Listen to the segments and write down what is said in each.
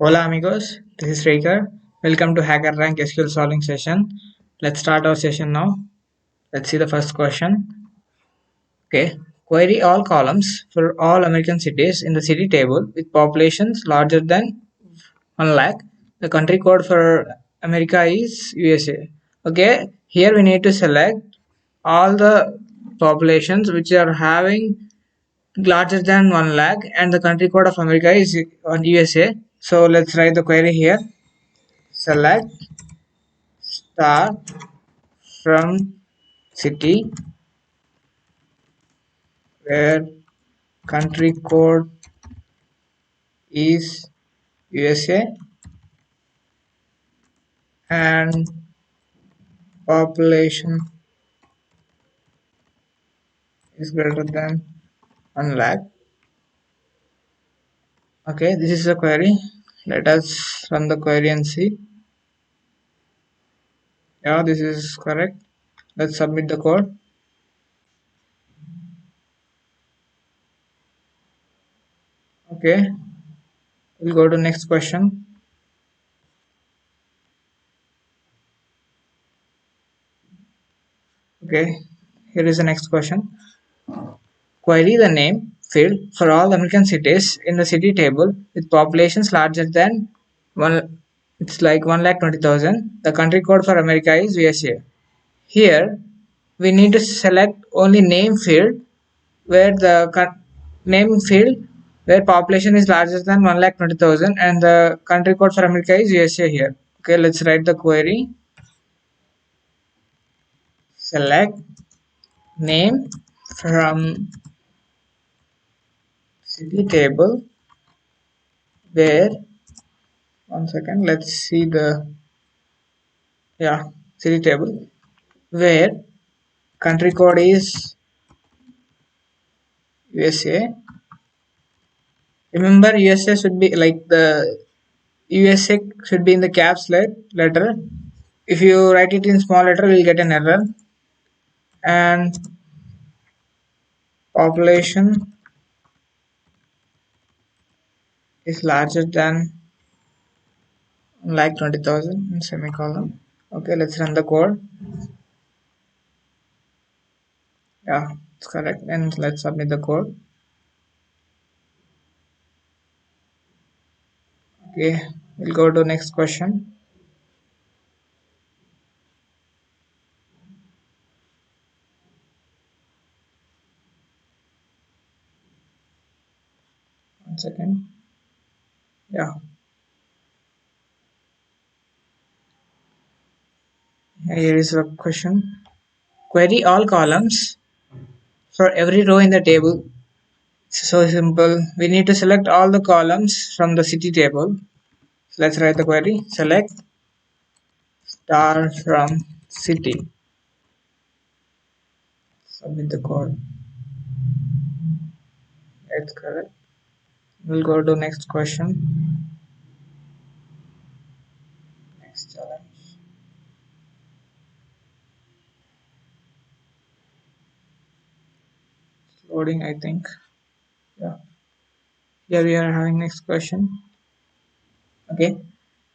Hola amigos, this is Raker. Welcome to Hacker Rank SQL solving session. Let's start our session now. Let's see the first question. Okay, query all columns for all American cities in the city table with populations larger than 1 lakh. The country code for America is USA. Okay, here we need to select all the populations which are having larger than 1 lakh and the country code of America is on USA. So let's write the query here. Select star from city where country code is USA and population is greater than 1 lakh. Okay, this is the query. Let us run the query and see. Yeah, this is correct. Let's submit the code. Okay, we'll go to next question. Okay, here is the next question. Query the name field for all American cities in the city table with populations larger than one. It's like 1,20,000. The country code for America is USA. Here we need to select only name field where name field where population is larger than 1,20,000 and the country code for America is USA here. Okay, let's write the query. Select name from city table where one second, let's see the city table where country code is USA. Remember, USA should be like the USA should be in the caps letter. If you write it in small letter, we'll get an error. And population is larger than like 20,000 in semicolon. Okay, let's run the code. Yeah, it's correct. And let's submit the code. Okay, we'll go to next question. One second. Yeah, here is a question. Query all columns for every row in the table. So simple. We need to select all the columns from the city table. So let's write the query. Select star from city. Submit the code. That's correct. We'll go to next question. Next challenge. It's loading, I think. Yeah. Here we are having next question. Okay.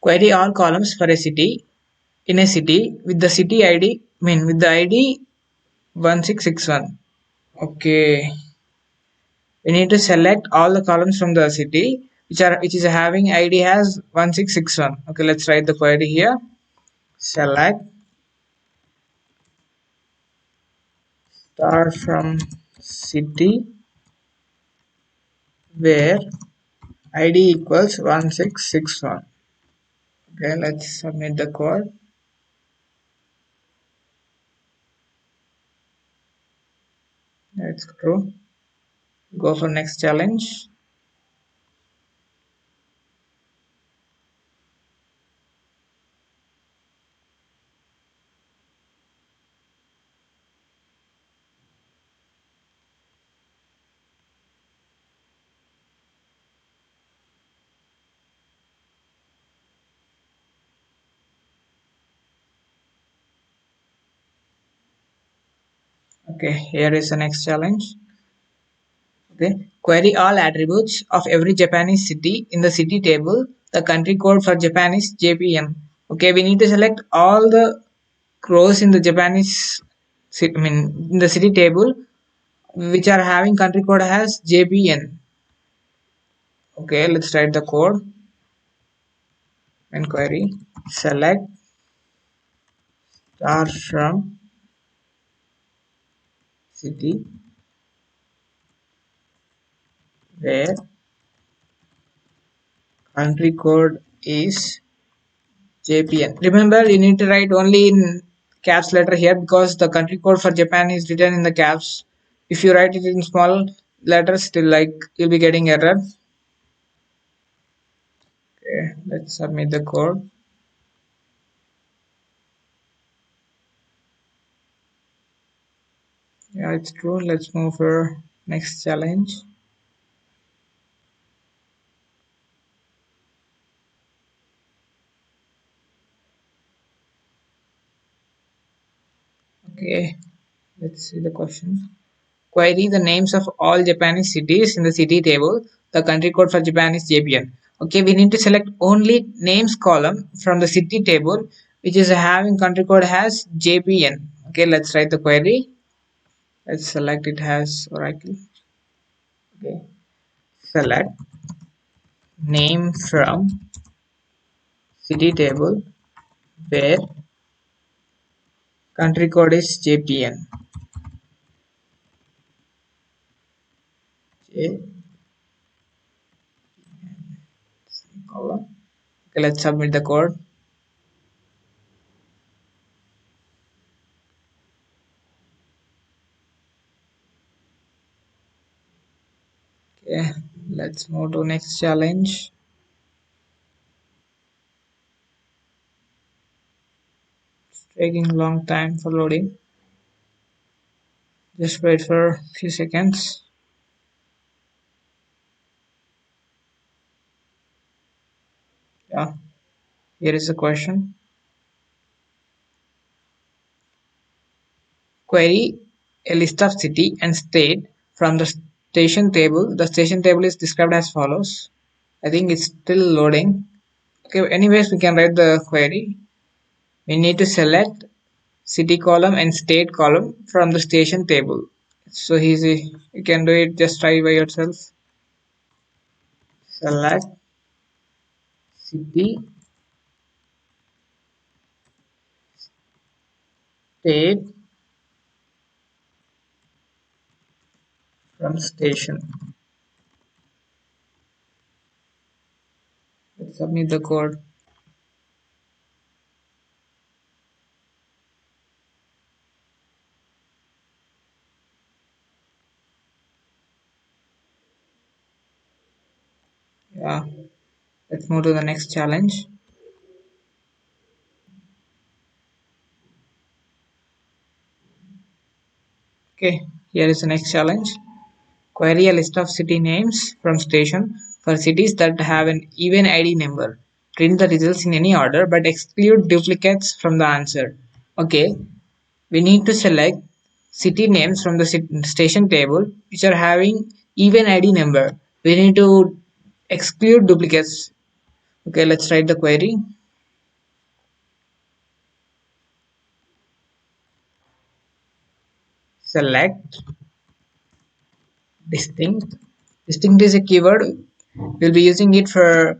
Query all columns for a city in a city with the city ID. With the ID 1661. Okay. We need to select all the columns from the city which is having ID has 1661. Okay, let's write the query here. Select star from city where ID equals 1661. Okay, let's submit the code. That's true. Go for next challenge. Okay, here is the next challenge. Okay, query all attributes of every Japanese city in the city table The country code for Japan is JPM. Okay, we need to select all the rows in the Japanese, I mean, in the city table, which are having country code as JPN. Okay, let's write the code and query. Select star from city where country code is JPN. Remember, you need to write only in caps letter here because the country code for Japan is written in the caps. If you write it in small letters, still like you'll be getting error. Okay, let's submit the code. Yeah, it's true. Let's move for next challenge. Okay, let's see the question. Query the names of all Japanese cities in the city table. The country code for Japan is JPN. Okay, we need to select only names column from the city table, which is having country code has JPN. Okay, let's write the query. Let's select it as Oracle. Okay, select name from city table where country code is JPN. J column. Okay, let's submit the code. Okay, let's move to next challenge. It's taking a long time for loading. Just wait for a few seconds. Yeah, here is the question. Query a list of city and state from the station table. The station table is described as follows. I think it's still loading. Okay, anyways, we can write the query. We need to select city column and state column from the station table. It's so easy. You can do it, just try by yourself. Select city, state from station. Let's submit the code. Yeah, let's move to the next challenge. Okay, here is the next challenge. Query a list of city names from station for cities that have an even ID number. Print the results in any order but exclude duplicates from the answer. Okay, we need to select city names from the station table which are having even ID number. We need to exclude duplicates. Okay, let's write the query. Select distinct. Distinct is a keyword. We'll be using it for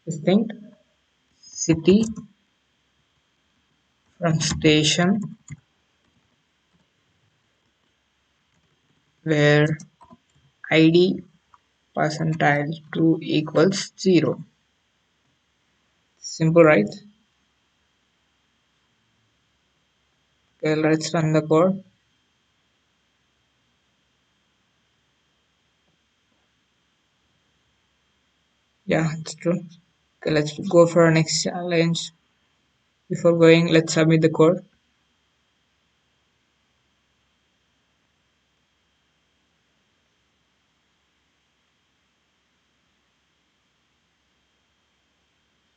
distinct city from station where id percentile 2 equals 0. Simple, right? Okay, let's run the code. Yeah, it's true. Okay, let's go for our next challenge. Before going, let's submit the code.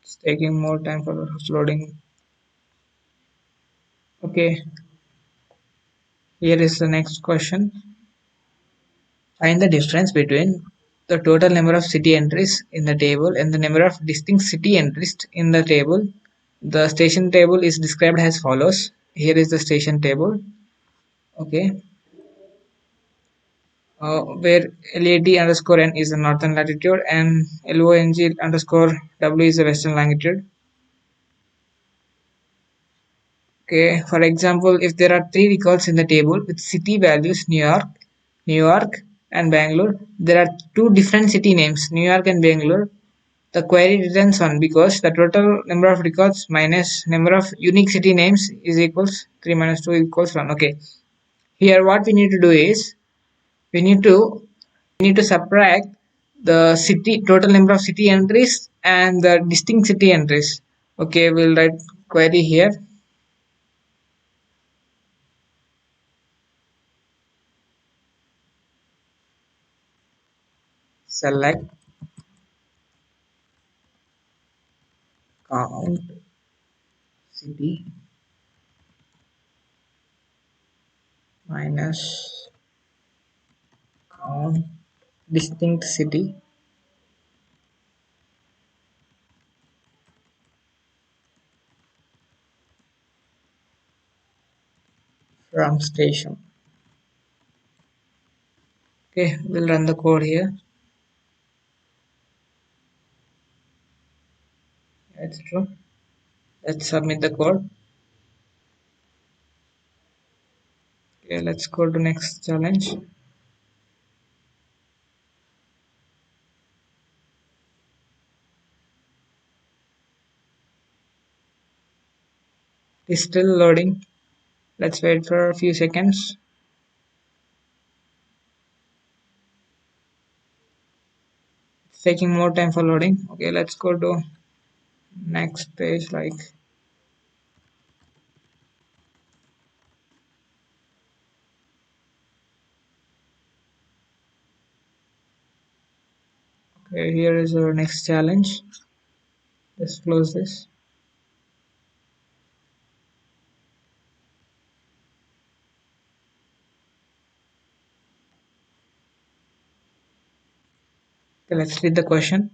It's taking more time for uploading. Okay, here is the next question. Find the difference between the total number of city entries in the table and the number of distinct city entries in the table. The station table is described as follows. Here is the station table. Okay, where LAD underscore N is the northern latitude and LONG underscore W is the western longitude. Okay, for example, if there are three records in the table with city values New York and Bangalore, there are two different city names, New York and Bangalore. The query returns 1 because the total number of records minus number of unique city names is equals 3 minus 2 equals 1. Okay, here what we need to do is we need to subtract the city total number of city entries and the distinct city entries. Okay, we'll write query here. Select count city minus count distinct city from station. Okay, we'll run the code here. It's true. Let's submit the code. Okay, let's go to next challenge. It's still loading. Let's wait for a few seconds. It's taking more time for loading. Okay, let's go to next page. Like, okay, here is our next challenge. Let's close this. Okay, let's read the question.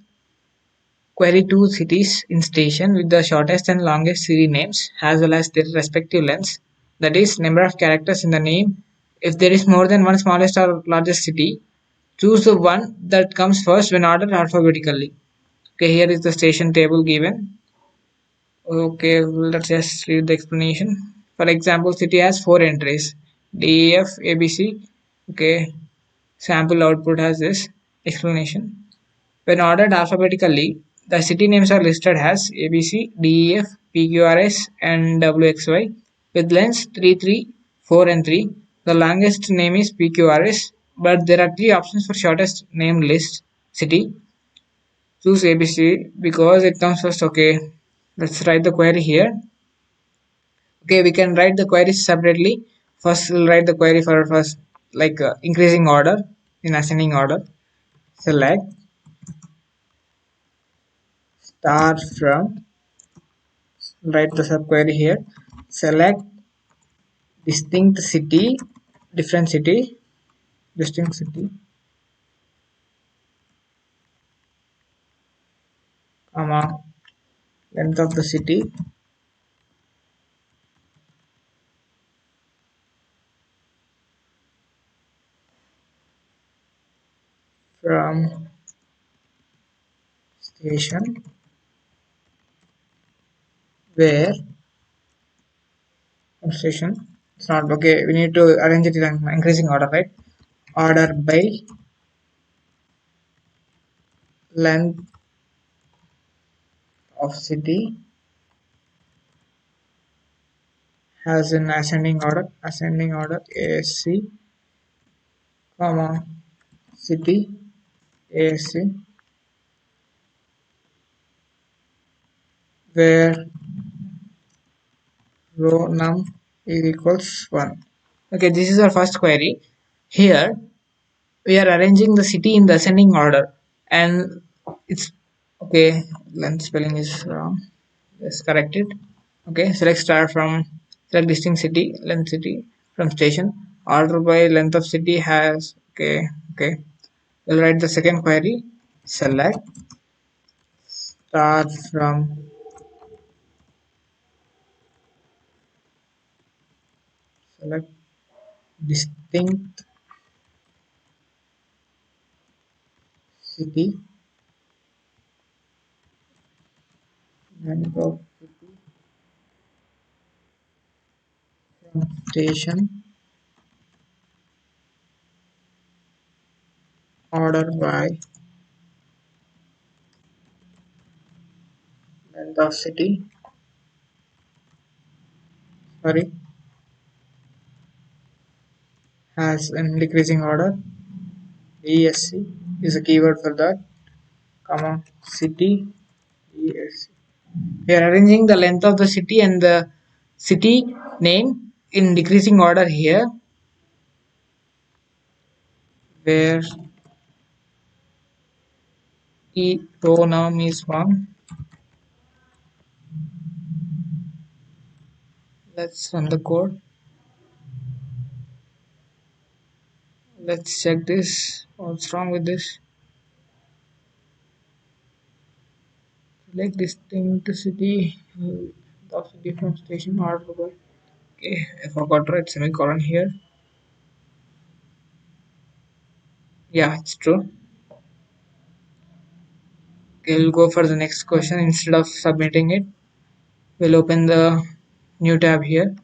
Query two cities in station with the shortest and longest city names as well as their respective lengths. That is, number of characters in the name. If there is more than one smallest or largest city, choose the one that comes first when ordered alphabetically. Okay, here is the station table given. Okay, let's just read the explanation. For example, city has four entries D, E, F, A, B, C. Okay, sample output has this explanation. When ordered alphabetically, the city names are listed as ABC, DEF, PQRS, and WXY with lengths 3, 3, 4, and 3. The longest name is PQRS, but there are three options for shortest name list city. Choose ABC because it comes first. Okay, let's write the query here. Okay, we can write the queries separately. First, we'll write the query for first, like increasing order in ascending order. Select start from, write the subquery here. Select distinct city, different city, distinct city, comma, length of the city from station where from station. It's not okay. We need to arrange it in increasing order, right? Order by length of city has an ascending order ASC, comma, city ASC, where row num is equals 1. Okay, this is our first query. Here we are arranging the city in the ascending order and it's okay. Length spelling is wrong. Let's correct it. Okay, select distinct city, length city from station. Order by length of city has, okay, Okay, we'll write the second query. Select start from select distinct city and of station order by length of city. Sorry, has in decreasing order. ESC is a keyword for that. Comma city ESC. We are arranging the length of the city and the city name in decreasing order here, where E row name is 1. Let's run the code. Let's check this. What's wrong with this? Select distinct city of city from station order by. Okay, I forgot to write semicolon here. Yeah, it's true. Okay, we'll go for the next question. Instead of submitting it, we'll open the new tab here.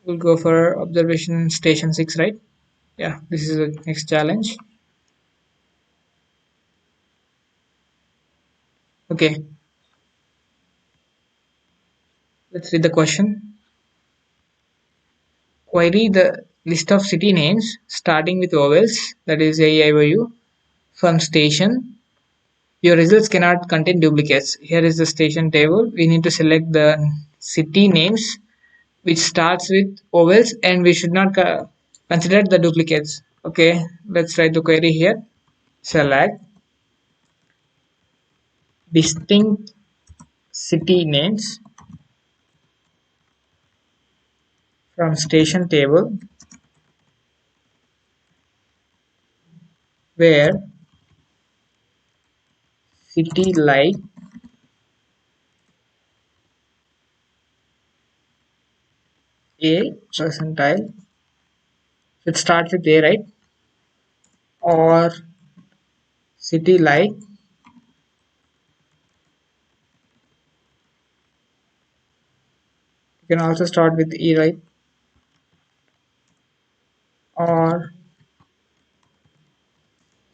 We'll go for observation station 6, right? Yeah, this is the next challenge. Okay, let's read the question. Query the list of city names starting with vowels, that is AEIOU, from station. Your results cannot contain duplicates. Here is the station table. We need to select the city names which starts with vowels, and we should not consider the duplicates. Okay, let's write the query here. Select distinct city names from station table where city like A percentile should start with A, right? Or city like you can also start with E, right? Or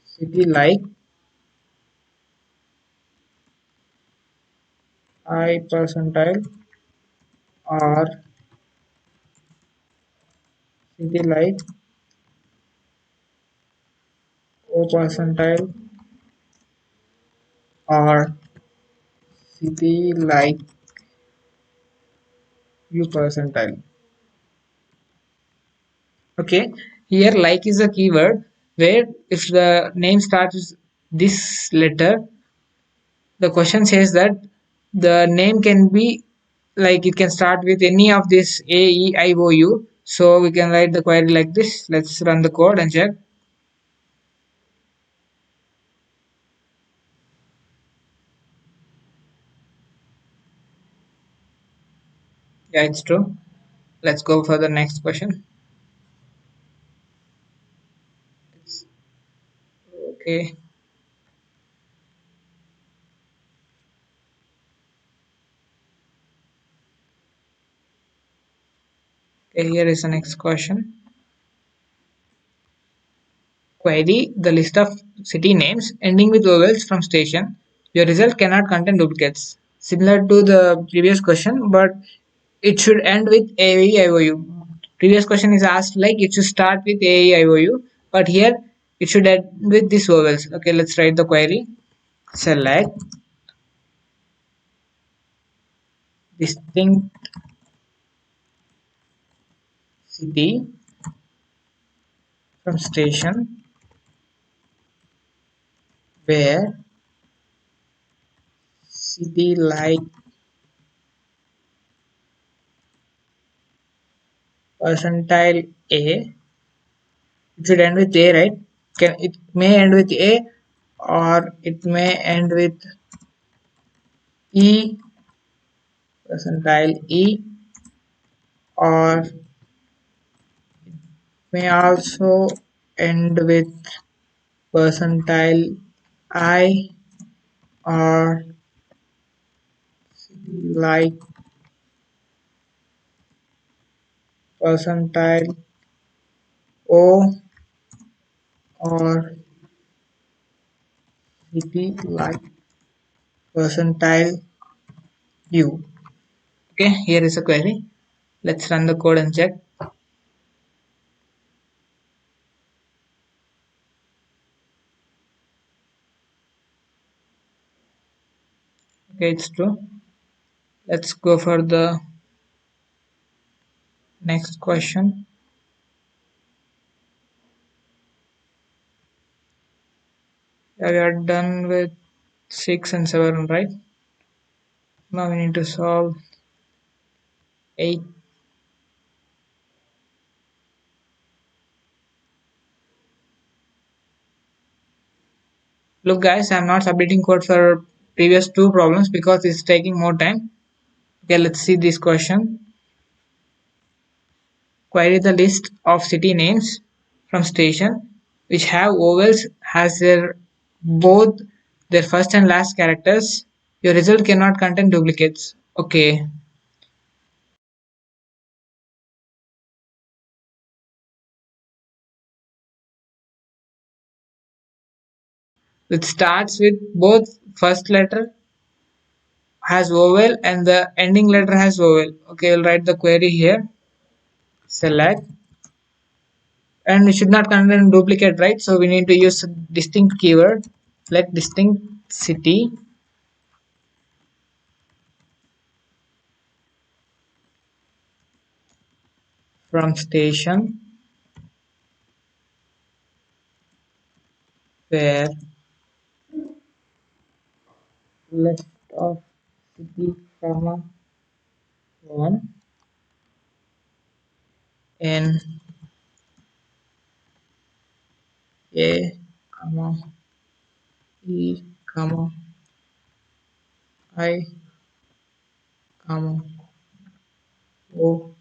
city like I percentile, or city like O percentile, or city like U percentile. Okay, here like is a keyword where if the name starts with this letter, the question says that the name can be like it can start with any of this A, E, I, O, U. So we can write the query like this. Let's run the code and check. Yeah, it's true. Let's go for the next question. Okay. Okay, here is the next question. Query the list of city names ending with vowels from station. Your result cannot contain duplicates. Similar to the previous question, but it should end with A, E, I, O, U. Previous question is asked like it should start with A, E, I, O, U, but here it should end with these vowels. Okay, let's write the query. Select distinct city from station where city like percentile A. It should end with A, right? Can it may end with A or it may end with E, percentile E, or may also end with percentile I, or like percentile O, or city like percentile U. Okay, here is a query. Let's run the code and check. Okay, it's true. Let's go for the next question. Yeah, we are done with 6 and 7, right? Now we need to solve 8. Look guys, I'm not submitting code for previous 2 problems because it's taking more time. Okay, let's see this question. Query the list of city names from station which have vowels as their both their first and last characters. Your result cannot contain duplicates. Okay, it starts with both first letter has vowel and the ending letter has vowel. Okay, we'll write the query here. Select, and it should not contain duplicate, right? So we need to use a distinct keyword. Select distinct city from station where left of city comma 1 in A comma E comma I comma O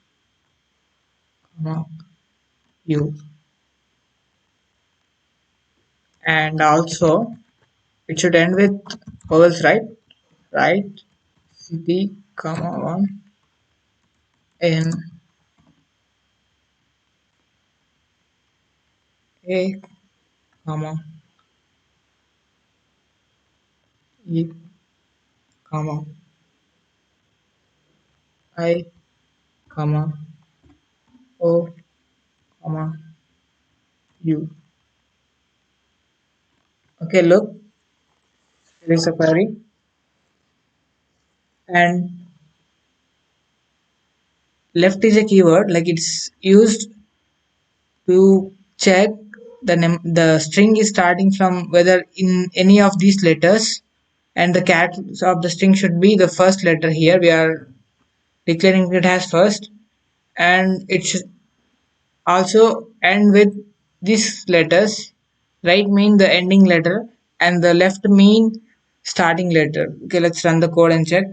comma U, and also it should end with vowels, right? Right, city comma 1 in A comma E comma I comma O comma U. Okay, look, there is a query, and left is a keyword, like it's used to check the string is starting from whether in any of these letters, and the characters of the string should be the first letter. Here we are declaring it as first, and it should also end with these letters. Right mean the ending letter and the left mean starting letter. Okay, let's run the code and check.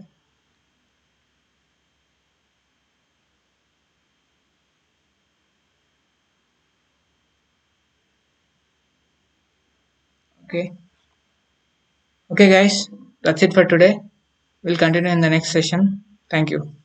Okay, okay guys, that's it for today. We'll continue in the next session. Thank you.